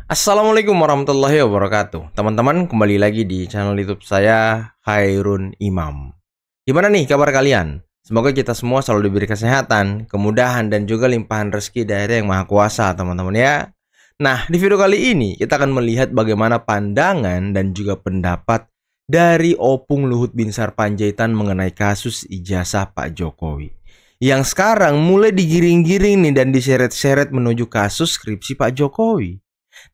Assalamualaikum warahmatullahi wabarakatuh. Teman-teman, kembali lagi di channel YouTube saya, Khairun Imam. Gimana nih kabar kalian? Semoga kita semua selalu diberi kesehatan, kemudahan, dan juga limpahan rezeki dari Yang Maha Kuasa, teman-teman ya. Nah, di video kali ini kita akan melihat bagaimana pandangan dan juga pendapat dari Opung Luhut Binsar Panjaitan mengenai kasus ijazah Pak Jokowi, yang sekarang mulai digiring-giring nih dan diseret-seret menuju kasus skripsi Pak Jokowi.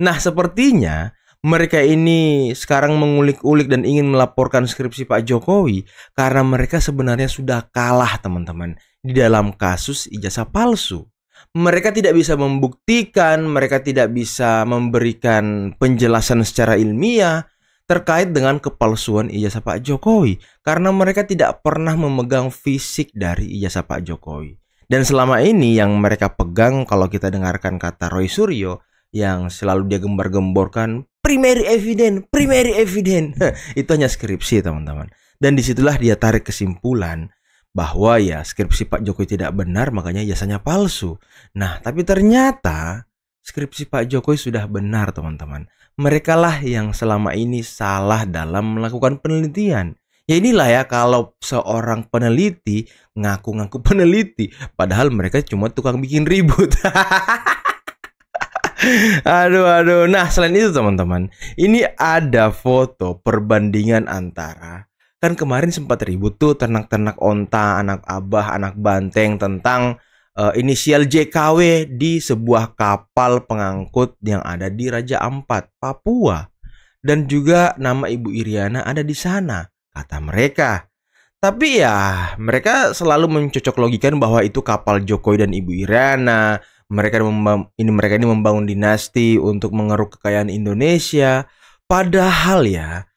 Nah, sepertinya mereka ini sekarang mengulik-ulik dan ingin melaporkan skripsi Pak Jokowi karena mereka sebenarnya sudah kalah, teman-teman, di dalam kasus ijazah palsu. Mereka tidak bisa membuktikan, mereka tidak bisa memberikan penjelasan secara ilmiah terkait dengan kepalsuan ijazah Pak Jokowi karena mereka tidak pernah memegang fisik dari ijazah Pak Jokowi. Dan selama ini yang mereka pegang, kalau kita dengarkan kata Roy Suryo, yang selalu dia gembar-gemborkan primary evidence, itu hanya skripsi, teman-teman. Dan disitulah dia tarik kesimpulan bahwa ya skripsi Pak Jokowi tidak benar, makanya ijazahnya palsu. Nah, tapi ternyata skripsi Pak Jokowi sudah benar, teman-teman. Mereka lah yang selama ini salah dalam melakukan penelitian. Ya inilah ya, kalau seorang peneliti ngaku-ngaku peneliti, padahal mereka cuma tukang bikin ribut. Aduh. Nah, selain itu, teman-teman, ini ada foto perbandingan antara, kan kemarin sempat ribut tuh ternak-ternak onta, anak abah, anak banteng tentang inisial JKW di sebuah kapal pengangkut yang ada di Raja Ampat, Papua. Dan juga nama Ibu Iriana ada di sana, kata mereka. Tapi ya, mereka selalu mencocok logikan bahwa itu kapal Jokowi dan Ibu Iriana. Mereka ini membangun dinasti untuk mengeruk kekayaan Indonesia. Padahal ya,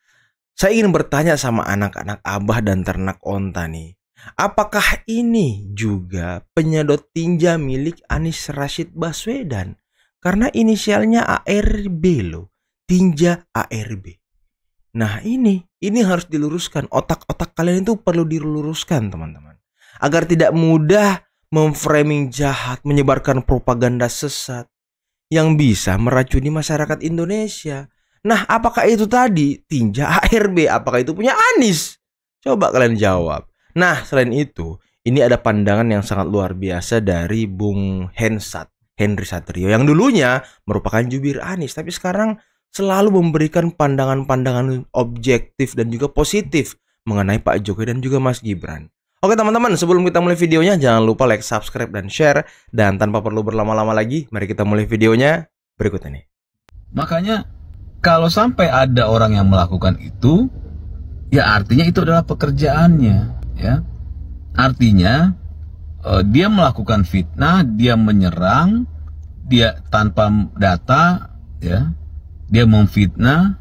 saya ingin bertanya sama anak-anak abah dan ternak onta nih. Apakah ini juga penyedot tinja milik Anies Rashid Baswedan? Karena inisialnya ARB loh, tinja ARB. Nah ini harus diluruskan. Otak-otak kalian itu perlu diluruskan, teman-teman, agar tidak mudah memframing jahat, menyebarkan propaganda sesat yang bisa meracuni masyarakat Indonesia. Nah, apakah itu tadi tinja ARB? Apakah itu punya Anies? Coba kalian jawab. Nah, selain itu, ini ada pandangan yang sangat luar biasa dari Bung Henry Satrio, yang dulunya merupakan jubir Anies, tapi sekarang selalu memberikan pandangan-pandangan objektif dan juga positif mengenai Pak Jokowi dan juga Mas Gibran. Oke, teman-teman, sebelum kita mulai videonya, jangan lupa like, subscribe, dan share. Dan tanpa perlu berlama-lama lagi, mari kita mulai videonya berikut ini. Makanya kalau sampai ada orang yang melakukan itu, ya artinya itu adalah pekerjaannya, ya. Artinya dia melakukan fitnah, dia menyerang, dia tanpa data, ya. Dia memfitnah,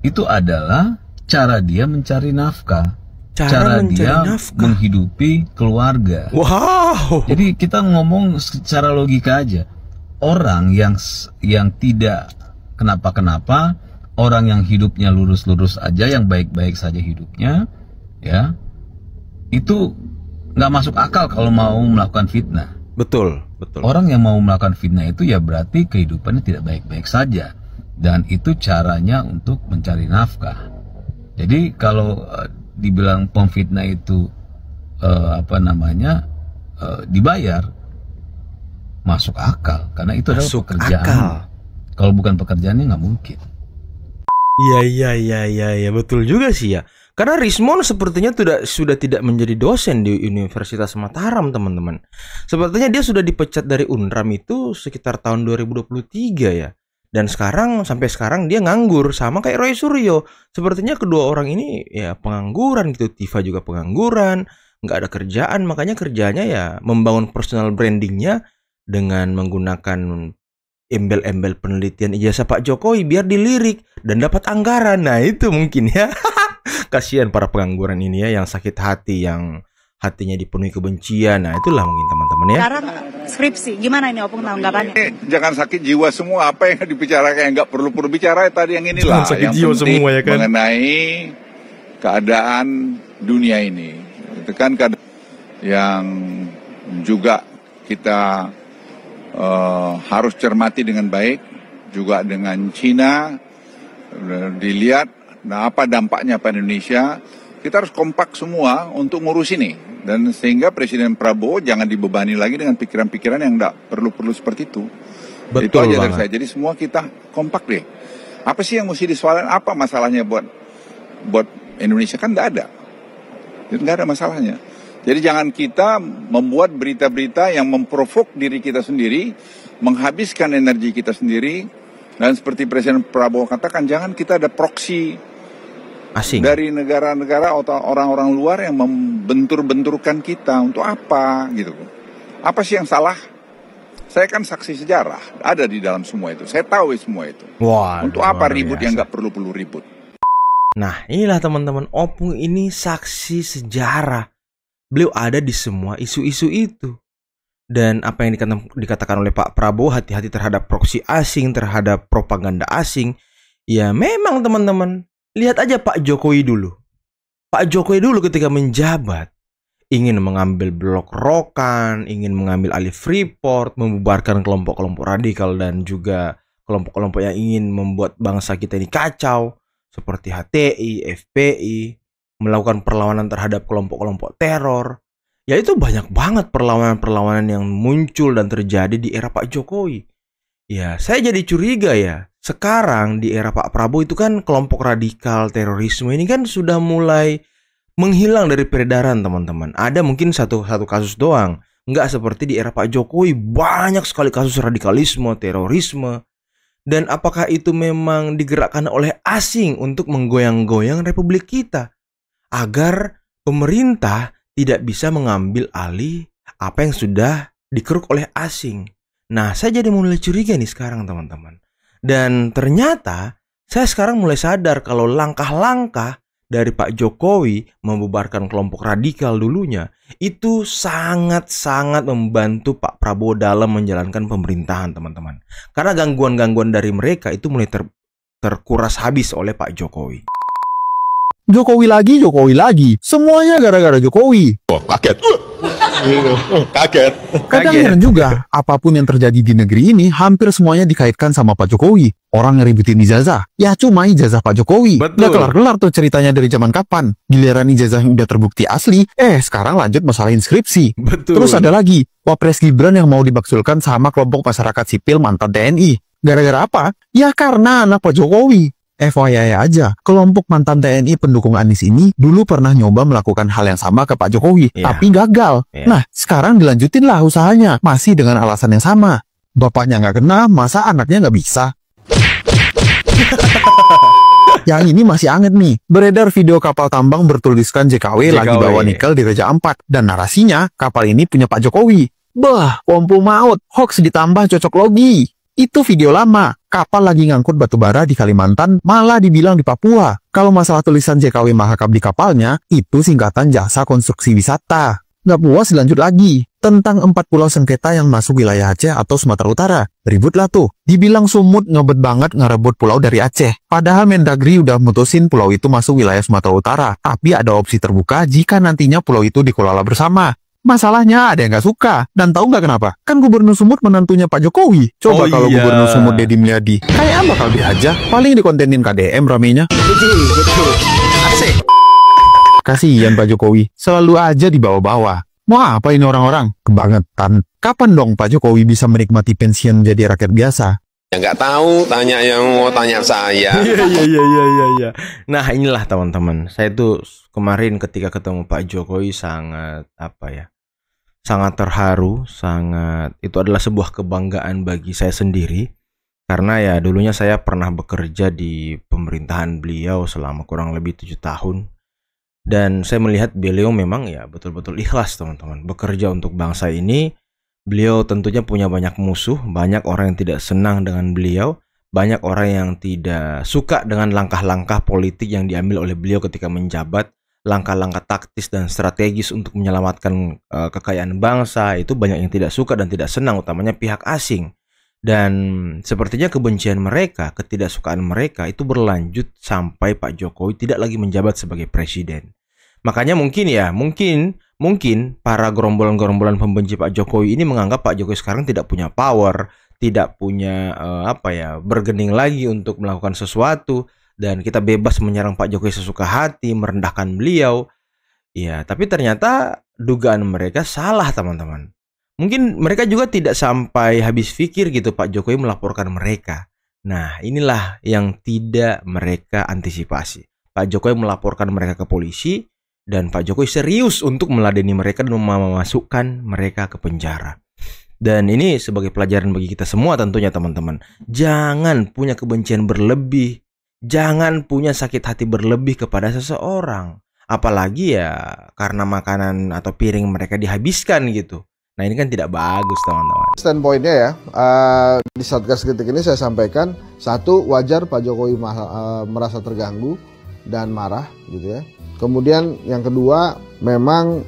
itu adalah cara dia mencari nafkah. Cara dia menghidupi keluarga. Wow. Jadi kita ngomong secara logika aja. Orang yang tidak kenapa-kenapa, orang yang hidupnya lurus-lurus aja, yang baik-baik saja hidupnya, ya, itu nggak masuk akal kalau mau melakukan fitnah. Betul. Orang yang mau melakukan fitnah itu ya berarti kehidupannya tidak baik-baik saja, dan itu caranya untuk mencari nafkah. Jadi kalau dibilang pemfitnah itu dibayar, masuk akal, karena itu adalah pekerjaan. Kalau bukan pekerjaannya nggak mungkin. Iya, betul juga sih ya. Karena Rismon sepertinya sudah tidak menjadi dosen di Universitas Mataram, teman-teman. Sepertinya dia sudah dipecat dari Unram itu sekitar tahun 2023 ya. Dan sampai sekarang dia nganggur, sama kayak Roy Suryo. Sepertinya kedua orang ini ya pengangguran gitu. Tifa juga pengangguran, nggak ada kerjaan. Makanya kerjanya ya membangun personal brandingnya dengan menggunakan embel-embel penelitian ijazah Pak Jokowi biar dilirik dan dapat anggaran. Nah itu mungkin ya. Kasihan para pengangguran ini ya, yang sakit hati, yang hatinya dipenuhi kebencian. Nah itulah mungkin teman-teman ya. Sekarang skripsi, gimana ini Opung tanggapannya? Jangan sakit jiwa semua, apa yang dibicarakan yang nggak perlu bicara tadi yang inilah. Jangan sakit yang jiwa penting semua ya kan. Mengenai keadaan dunia ini, itu kan yang juga kita harus cermati dengan baik juga dengan Cina, dilihat nah apa dampaknya pada Indonesia. Kita harus kompak semua untuk ngurus ini. Dan sehingga Presiden Prabowo jangan dibebani lagi dengan pikiran-pikiran yang tidak perlu-perlu seperti itu. Betul itu aja banget. dari saya. Jadi semua kita kompak deh. Apa sih yang mesti disoalkan? Apa masalahnya buat Indonesia? Kan nggak ada. Nggak ada masalahnya. Jadi jangan kita membuat berita-berita yang memprovok diri kita sendiri, menghabiskan energi kita sendiri, dan seperti Presiden Prabowo katakan, jangan kita ada proksi Asing. dari negara-negara atau orang-orang luar yang membentur-benturkan kita. Untuk apa gitu? Apa sih yang salah? Saya kan saksi sejarah, ada di dalam semua itu. Saya tahu semua itu. Wah, untuk apa luar ribut biasa. yang nggak perlu-perlu ribut? Nah, inilah teman-teman, Opung ini saksi sejarah. Beliau ada di semua isu-isu itu. Dan apa yang dikatakan oleh Pak Prabowo, hati-hati terhadap proksi asing, terhadap propaganda asing. Ya memang teman-teman, lihat aja Pak Jokowi dulu. Pak Jokowi dulu ketika menjabat, ingin mengambil blok Rokan, ingin mengambil alih Freeport, membubarkan kelompok-kelompok radikal dan juga kelompok-kelompok yang ingin membuat bangsa kita ini kacau, seperti HTI, FPI, melakukan perlawanan terhadap kelompok-kelompok teror. Ya itu banyak banget perlawanan-perlawanan yang muncul dan terjadi di era Pak Jokowi. Ya, saya jadi curiga ya. Sekarang di era Pak Prabowo itu kan kelompok radikal terorisme ini kan sudah mulai menghilang dari peredaran, teman-teman. Ada mungkin satu kasus doang. Nggak seperti di era Pak Jokowi, banyak sekali kasus radikalisme, terorisme. Dan apakah itu memang digerakkan oleh asing untuk menggoyang-goyang republik kita? Agar pemerintah tidak bisa mengambil alih apa yang sudah dikeruk oleh asing. Nah, saya jadi mulai curiga nih sekarang, teman-teman. Dan ternyata saya sekarang mulai sadar kalau langkah-langkah dari Pak Jokowi membubarkan kelompok radikal dulunya itu sangat-sangat membantu Pak Prabowo dalam menjalankan pemerintahan, teman-teman. Karena gangguan-gangguan dari mereka itu mulai terkuras habis oleh Pak Jokowi. Jokowi lagi. Semuanya gara-gara Jokowi. Oh, kaget. Kaget. Kadang heran juga, apapun yang terjadi di negeri ini hampir semuanya dikaitkan sama Pak Jokowi. Orang ngeributin ijazah, ya cuma ijazah Pak Jokowi. Betul. Nggak kelar-kelar tuh ceritanya dari zaman kapan. Giliran ijazah yang udah terbukti asli, sekarang lanjut masalah inskripsi. Betul. Terus ada lagi, Wapres Gibran yang mau dibaksulkan sama kelompok masyarakat sipil mantan TNI. Gara-gara apa? Ya karena anak Pak Jokowi. FYI aja, kelompok mantan TNI pendukung Anies ini dulu pernah nyoba melakukan hal yang sama ke Pak Jokowi, tapi gagal. Nah, sekarang dilanjutin lah usahanya, masih dengan alasan yang sama. Bapaknya nggak kena, masa anaknya nggak bisa? Yang ini masih anget nih. Beredar video kapal tambang bertuliskan JKW lagi bawa nikel di Raja Ampat, dan narasinya kapal ini punya Pak Jokowi. Bah, kumpul maut, hoax ditambah cocok logi. Itu video lama, kapal lagi ngangkut batu bara di Kalimantan, malah dibilang di Papua. Kalau masalah tulisan JKW Mahakam di kapalnya, itu singkatan jasa konstruksi wisata. Nggak puas dilanjut lagi, tentang 4 pulau sengketa yang masuk wilayah Aceh atau Sumatera Utara. Ribut lah tuh, dibilang sumut ngebet banget ngerebut pulau dari Aceh. Padahal Mendagri udah mutusin pulau itu masuk wilayah Sumatera Utara, tapi ada opsi terbuka jika nantinya pulau itu dikelola bersama. Masalahnya ada yang nggak suka, dan tahu nggak kenapa? Kan Gubernur Sumut menantunya Pak Jokowi. Coba kalau Gubernur Sumut Deddy Mulyadi, kayak bakal diaja, paling dikontenin KDM ramenya. Betul. Asik. Kasihan Pak Jokowi, selalu aja dibawa-bawa. Mau apa ini orang-orang? Kebangetan. Kapan dong Pak Jokowi bisa menikmati pensiun jadi rakyat biasa? Ya nggak tahu, tanya yang mau tanya saya. Iya. Nah, inilah teman-teman. Saya tuh kemarin ketika ketemu Pak Jokowi sangat sangat terharu, itu adalah sebuah kebanggaan bagi saya sendiri. Karena ya dulunya saya pernah bekerja di pemerintahan beliau selama kurang lebih 7 tahun. Dan saya melihat beliau memang ya betul-betul ikhlas, teman-teman, bekerja untuk bangsa ini. Beliau tentunya punya banyak musuh, banyak orang yang tidak senang dengan beliau, banyak orang yang tidak suka dengan langkah-langkah politik yang diambil oleh beliau ketika menjabat, langkah-langkah taktis dan strategis untuk menyelamatkan kekayaan bangsa. Itu banyak yang tidak suka dan tidak senang, utamanya pihak asing. Dan sepertinya kebencian mereka, ketidaksukaan mereka itu berlanjut sampai Pak Jokowi tidak lagi menjabat sebagai presiden. Makanya mungkin para gerombolan-gerombolan pembenci Pak Jokowi ini menganggap Pak Jokowi sekarang tidak punya power, tidak punya bergening lagi untuk melakukan sesuatu, dan kita bebas menyerang Pak Jokowi sesuka hati, merendahkan beliau. Ya, tapi ternyata dugaan mereka salah, teman-teman. Mungkin mereka juga tidak sampai habis pikir gitu Pak Jokowi melaporkan mereka. Nah, inilah yang tidak mereka antisipasi. Pak Jokowi melaporkan mereka ke polisi, dan Pak Jokowi serius untuk meladeni mereka dan memasukkan mereka ke penjara. Dan ini sebagai pelajaran bagi kita semua tentunya, teman-teman. Jangan punya kebencian berlebih. Jangan punya sakit hati berlebih kepada seseorang. Apalagi ya karena makanan atau piring mereka dihabiskan gitu. Nah, ini kan tidak bagus, teman-teman. Standpointnya ya, di Satgas Kritik ini saya sampaikan, satu, wajar Pak Jokowi merasa terganggu dan marah gitu ya. Kemudian yang kedua, memang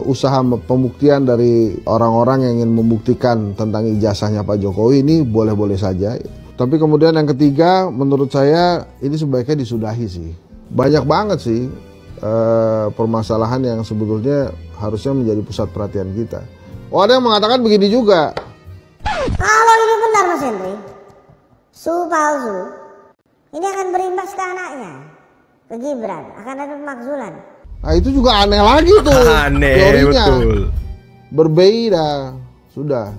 usaha pembuktian dari orang-orang yang ingin membuktikan tentang ijazahnya Pak Jokowi ini boleh-boleh saja. Tapi kemudian yang ketiga, menurut saya ini sebaiknya disudahi sih. Banyak banget sih permasalahan yang sebetulnya harusnya menjadi pusat perhatian kita. Oh, ada yang mengatakan begini juga. Kalau ini benar Mas Henry, su palsu, ini akan berimbas ke anaknya, ke Gibran, akan ada pemakzulan. Nah, itu juga aneh lagi tuh. Aneh, teorinya. betul. Berbeda, sudah.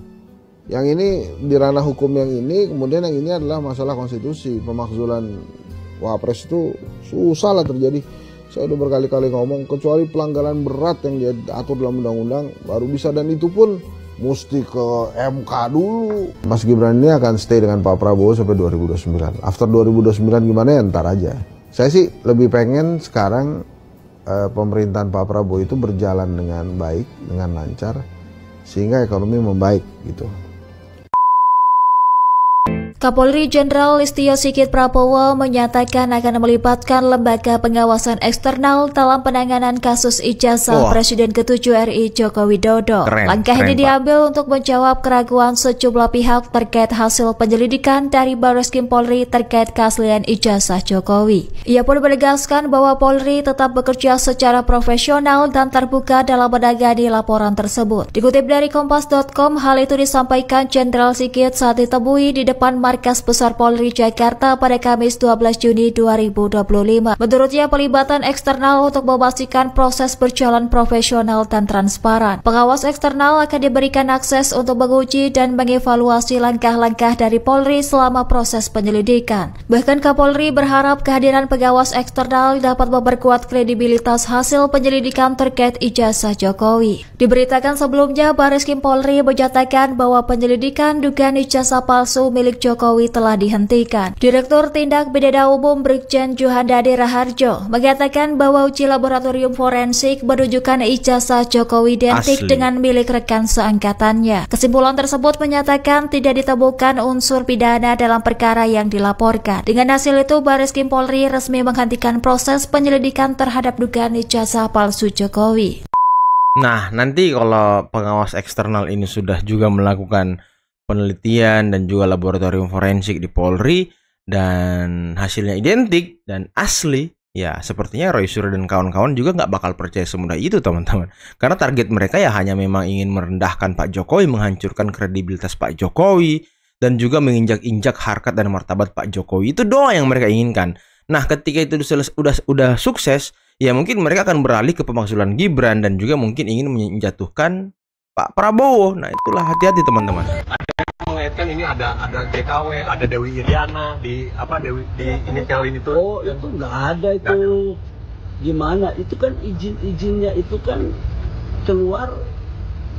Yang ini di ranah hukum yang ini, kemudian yang ini adalah masalah konstitusi. Pemakzulan Wapres itu susah lah terjadi. Saya udah berkali-kali ngomong, kecuali pelanggaran berat yang diatur dalam undang-undang baru bisa, dan itu pun mesti ke MK dulu. Mas Gibran ini akan stay dengan Pak Prabowo sampai 2029. After 2029 gimana ya ntar aja. Saya sih lebih pengen sekarang pemerintahan Pak Prabowo itu berjalan dengan baik, dengan lancar, sehingga ekonomi membaik gitu. Kapolri Jenderal Listio Sigit Prabowo menyatakan akan melibatkan lembaga pengawasan eksternal dalam penanganan kasus ijazah Presiden ke-7 RI Joko Widodo. Langkah ini diambil untuk menjawab keraguan sejumlah pihak terkait hasil penyelidikan dari Barreskrim Polri terkait keaslian ijazah Jokowi. Ia pun menegaskan bahwa Polri tetap bekerja secara profesional dan terbuka dalam menangani laporan tersebut. Dikutip dari Kompas.com, hal itu disampaikan Jenderal Sigit saat ditemui di depan Markas Besar Polri Jakarta pada Kamis 12 Juni 2025. Menurutnya, pelibatan eksternal untuk memastikan proses berjalan profesional dan transparan. Pengawas eksternal akan diberikan akses untuk menguji dan mengevaluasi langkah-langkah dari Polri selama proses penyelidikan. Bahkan Kapolri berharap kehadiran pengawas eksternal dapat memperkuat kredibilitas hasil penyelidikan terkait ijazah Jokowi. Diberitakan sebelumnya, Barreskrim Polri menyatakan bahwa penyelidikan dugaan ijazah palsu milik Jokowi telah dihentikan. Direktur Tindak Pidana Umum Brigjen Juhandadi Raharjo mengatakan bahwa uji laboratorium forensik menunjukkan ijazah Jokowi identik dengan milik rekan seangkatannya. Kesimpulan tersebut menyatakan tidak ditemukan unsur pidana dalam perkara yang dilaporkan. Dengan hasil itu, Barreskrim Polri resmi menghentikan proses penyelidikan terhadap dugaan ijazah palsu Jokowi. Nah, nanti kalau pengawas eksternal ini sudah juga melakukan penelitian dan juga laboratorium forensik di Polri dan hasilnya identik dan asli, ya sepertinya Roy Suryo dan kawan-kawan juga nggak bakal percaya semudah itu, teman-teman. Karena target mereka ya hanya memang ingin merendahkan Pak Jokowi, menghancurkan kredibilitas Pak Jokowi, dan juga menginjak-injak harkat dan martabat Pak Jokowi. Itu doang yang mereka inginkan. Nah, ketika itu udah sukses, ya mungkin mereka akan beralih ke pemakzulan Gibran dan juga mungkin ingin menjatuhkan Pak Prabowo. Nah, itulah, hati-hati teman-teman. Mengaitkan ini ada JKW, ada Dewi Iriana di inisial ini tuh. Oh, itu nggak ada itu. Gimana? Itu kan izinnya itu kan keluar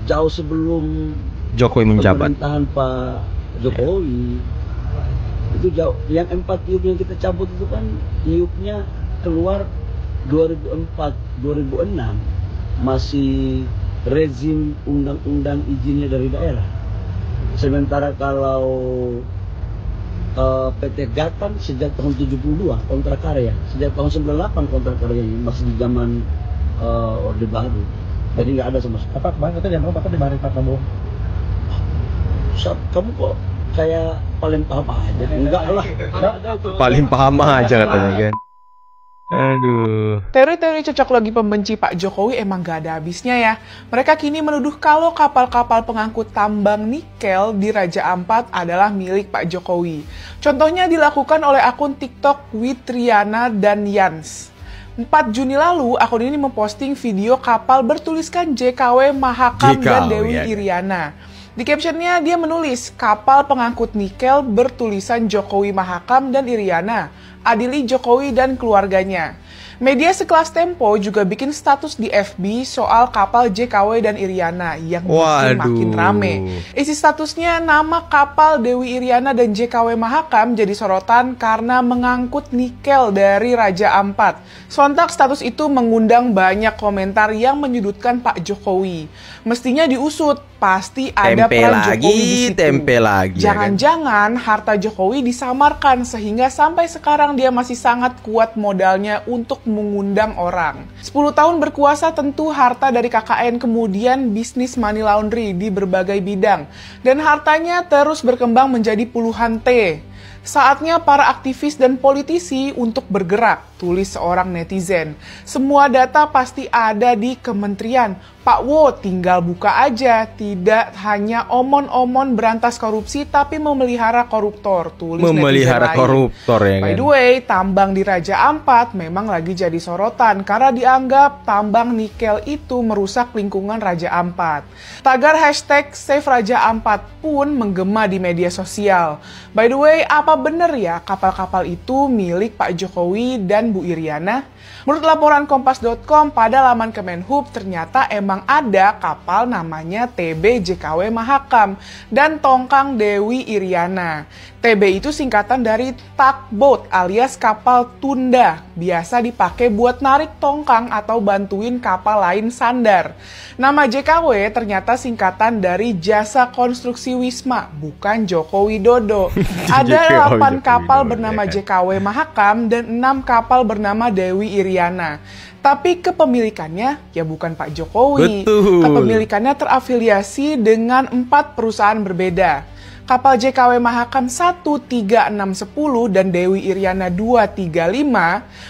jauh sebelum Jokowi menjabat. Pemerintahan Pak Jokowi. Itu jauh. Yang 4 iup yang kita cabut itu kan iupnya keluar 2004, 2006. Masih rezim undang-undang izinnya dari daerah. Sementara kalau PT Gatan sejak tahun 72 kontrak karya, sejak tahun 98 kontrak karya ini masih di zaman Orde Baru. Jadi nggak ada sama sekali. Apa kemarin katanya yang apa di Pak Prabowo? Kamu kok kayak paling paham aja? Enggak lah. Paling paham aja katanya kan. Aduh. Teori-teori cocok logi pembenci Pak Jokowi emang gak ada habisnya ya. Mereka kini menuduh kalau kapal-kapal pengangkut tambang nikel di Raja Ampat adalah milik Pak Jokowi. Contohnya dilakukan oleh akun TikTok Witriana dan Yans. 4 Juni lalu, akun ini memposting video kapal bertuliskan JKW Mahakam dan Dewi Iriana. Di captionnya dia menulis, kapal pengangkut nikel bertulisan Jokowi Mahakam dan Iriana, adili Jokowi dan keluarganya. Media sekelas Tempo juga bikin status di FB soal kapal JKW dan Iriana yang makin rame. Isi statusnya nama kapal Dewi Iriana dan JKW Mahakam jadi sorotan karena mengangkut nikel dari Raja Ampat. Sontak status itu mengundang banyak komentar yang menyudutkan Pak Jokowi. Mestinya diusut, pasti ada peran Jokowi di situ. Jangan-jangan harta Jokowi disamarkan sehingga sampai sekarang dia masih sangat kuat modalnya untuk mengundang orang. 10 tahun berkuasa tentu harta dari KKN kemudian bisnis money laundry di berbagai bidang. Dan hartanya terus berkembang menjadi puluhan T. Saatnya para aktivis dan politisi untuk bergerak, tulis seorang netizen. Semua data pasti ada di kementerian. Pak Wo tinggal buka aja, tidak hanya omon-omon berantas korupsi tapi memelihara koruptor, tulis memelihara koruptor ya kan. By the way, tambang di Raja Ampat memang lagi jadi sorotan karena dianggap tambang nikel itu merusak lingkungan Raja Ampat. Tagar hashtag Save Raja Ampat pun menggema di media sosial. By the way, apa benar ya kapal-kapal itu milik Pak Jokowi dan Bu Iriana? Menurut laporan Kompas.com pada laman Kemenhub ternyata emang ada kapal namanya TB JKW Mahakam dan Tongkang Dewi Iriana. TB itu singkatan dari tugboat alias kapal tunda, biasa dipakai buat narik tongkang atau bantuin kapal lain sandar. Nama JKW ternyata singkatan dari Jasa Konstruksi Wisma, bukan Joko Widodo. Ada 8 kapal bernama JKW Mahakam dan 6 kapal bernama Dewi Iriana. Tapi kepemilikannya ya bukan Pak Jokowi. Betul. Kepemilikannya terafiliasi dengan 4 perusahaan berbeda. Kapal JKW Mahakam 13610 dan Dewi Iriana 235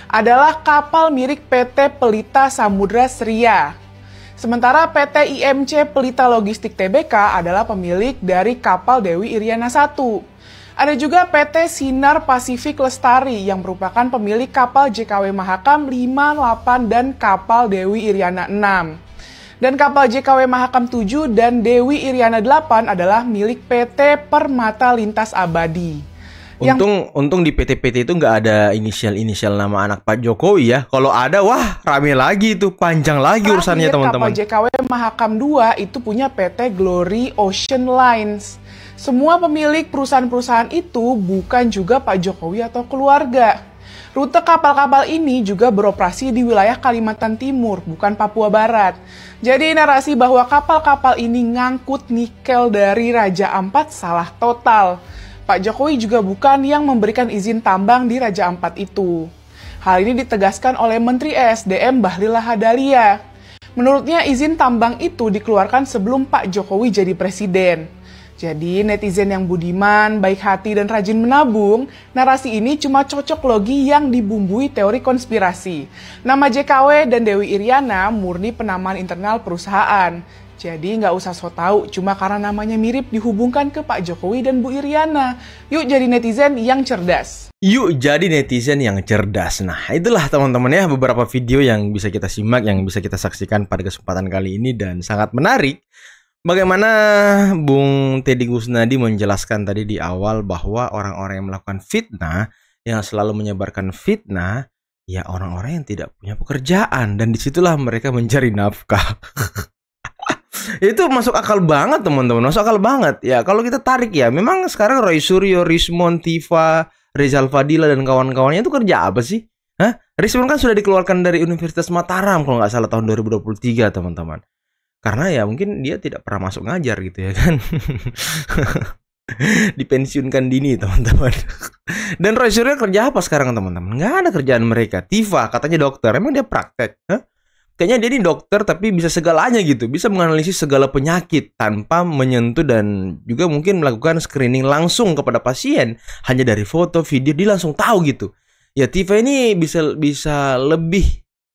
adalah kapal milik PT Pelita Samudra Seria. Sementara PT IMC Pelita Logistik Tbk adalah pemilik dari kapal Dewi Iriana 1. Ada juga PT Sinar Pasifik Lestari yang merupakan pemilik kapal JKW Mahakam 58 dan kapal Dewi Iriana 6. Dan kapal JKW Mahakam 7 dan Dewi Iriana 8 adalah milik PT Permata Lintas Abadi. Untung di PT-PT itu nggak ada inisial nama anak Pak Jokowi ya. Kalau ada, wah rame lagi itu, panjang lagi urusannya teman-teman. Kapal JKW Mahakam 2 itu punya PT Glory Ocean Lines. Semua pemilik perusahaan-perusahaan itu bukan juga Pak Jokowi atau keluarga. Rute kapal-kapal ini juga beroperasi di wilayah Kalimantan Timur, bukan Papua Barat. Jadi narasi bahwa kapal-kapal ini ngangkut nikel dari Raja Ampat salah total. Pak Jokowi juga bukan yang memberikan izin tambang di Raja Ampat itu. Hal ini ditegaskan oleh Menteri ESDM Bahlil Lahadalia. Menurutnya izin tambang itu dikeluarkan sebelum Pak Jokowi jadi presiden. Jadi netizen yang budiman, baik hati, dan rajin menabung, narasi ini cuma cocok logi yang dibumbui teori konspirasi. Nama JKW dan Dewi Iriana murni penamaan internal perusahaan. Jadi nggak usah so tau, cuma karena namanya mirip dihubungkan ke Pak Jokowi dan Bu Iriana. Yuk jadi netizen yang cerdas. Yuk jadi netizen yang cerdas. Nah itulah teman-teman ya beberapa video yang bisa kita simak, yang bisa kita saksikan pada kesempatan kali ini dan sangat menarik. Bagaimana Bung Teddy Gusnadi menjelaskan tadi di awal bahwa orang-orang yang melakukan fitnah, yang selalu menyebarkan fitnah, ya orang-orang yang tidak punya pekerjaan. Dan disitulah mereka mencari nafkah. Itu masuk akal banget teman-teman, masuk akal banget. Ya kalau kita tarik ya, memang sekarang Roy Suryo, Rismon, Tifa, Rizal Fadila dan kawan-kawannya itu kerja apa sih? Hah? Rismon kan sudah dikeluarkan dari Universitas Mataram kalau nggak salah tahun 2023 teman-teman. Karena ya mungkin dia tidak pernah masuk ngajar gitu ya kan. Dipensiunkan dini teman-teman. Dan Roy Suryo kerja apa sekarang teman-teman? Nggak ada kerjaan mereka. Tifa katanya dokter, emang dia praktek? Hah? Kayaknya dia ini dokter tapi bisa segalanya gitu. Bisa menganalisis segala penyakit tanpa menyentuh dan juga mungkin melakukan screening langsung kepada pasien. Hanya dari foto, video dia langsung tahu gitu. ya TV ini bisa lebih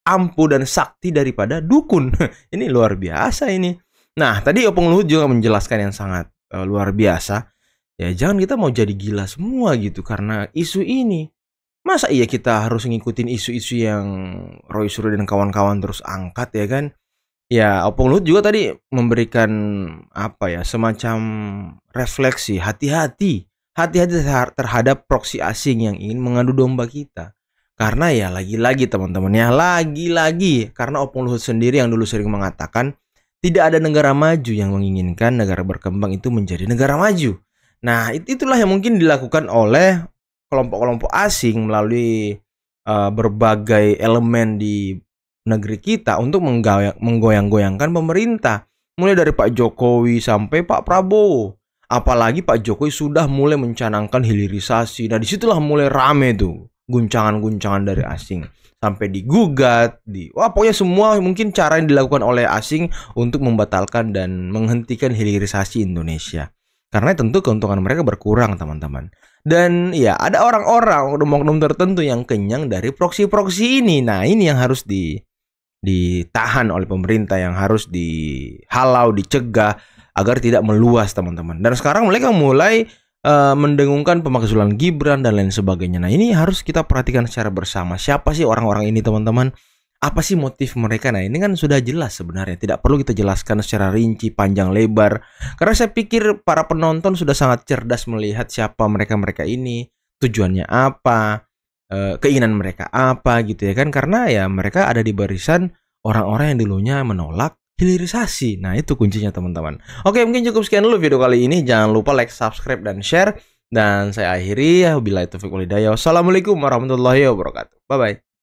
ampuh dan sakti daripada dukun. Ini luar biasa ini. Nah, tadi Opung Luhut juga menjelaskan yang sangat luar biasa. Ya jangan kita mau jadi gila semua gitu karena isu ini. Masa iya kita harus ngikutin isu-isu yang Roy Suryo dan kawan-kawan terus angkat ya kan? Ya, Opung Luhut juga tadi memberikan apa ya, semacam refleksi, hati-hati terhadap proksi asing yang ingin mengadu domba kita. Karena ya lagi-lagi teman-teman ya, lagi-lagi karena Opung Luhut sendiri yang dulu sering mengatakan tidak ada negara maju yang menginginkan negara berkembang itu menjadi negara maju. Nah, itulah yang mungkin dilakukan oleh kelompok-kelompok asing melalui berbagai elemen di negeri kita untuk menggoyang-goyangkan pemerintah. Mulai dari Pak Jokowi sampai Pak Prabowo. Apalagi Pak Jokowi sudah mulai mencanangkan hilirisasi. Nah, disitulah mulai rame tuh guncangan-guncangan dari asing. Sampai digugat, wah pokoknya semua mungkin cara yang dilakukan oleh asing untuk membatalkan dan menghentikan hilirisasi Indonesia. Karena tentu keuntungan mereka berkurang, teman-teman. Dan ya ada orang-orang, oknum-oknum tertentu yang kenyang dari proksi-proksi ini. Nah, ini yang harus ditahan oleh pemerintah, yang harus dihalau, dicegah agar tidak meluas, teman-teman. Dan sekarang mereka mulai mendengungkan pemakzulan Gibran dan lain sebagainya. Nah, ini harus kita perhatikan secara bersama. Siapa sih orang-orang ini, teman-teman? Apa sih motif mereka? Nah, ini kan sudah jelas sebenarnya. Tidak perlu kita jelaskan secara rinci, panjang, lebar. Karena saya pikir para penonton sudah sangat cerdas melihat siapa mereka-mereka ini, tujuannya apa, keinginan mereka apa gitu ya kan. Karena ya mereka ada di barisan orang-orang yang dulunya menolak hilirisasi. Nah, itu kuncinya, teman-teman. Oke, mungkin cukup sekian dulu video kali ini. Jangan lupa like, subscribe, dan share. Dan saya akhiri. Wabillahi taufiq wal hidayah. Wassalamualaikum warahmatullahi wabarakatuh. Bye-bye.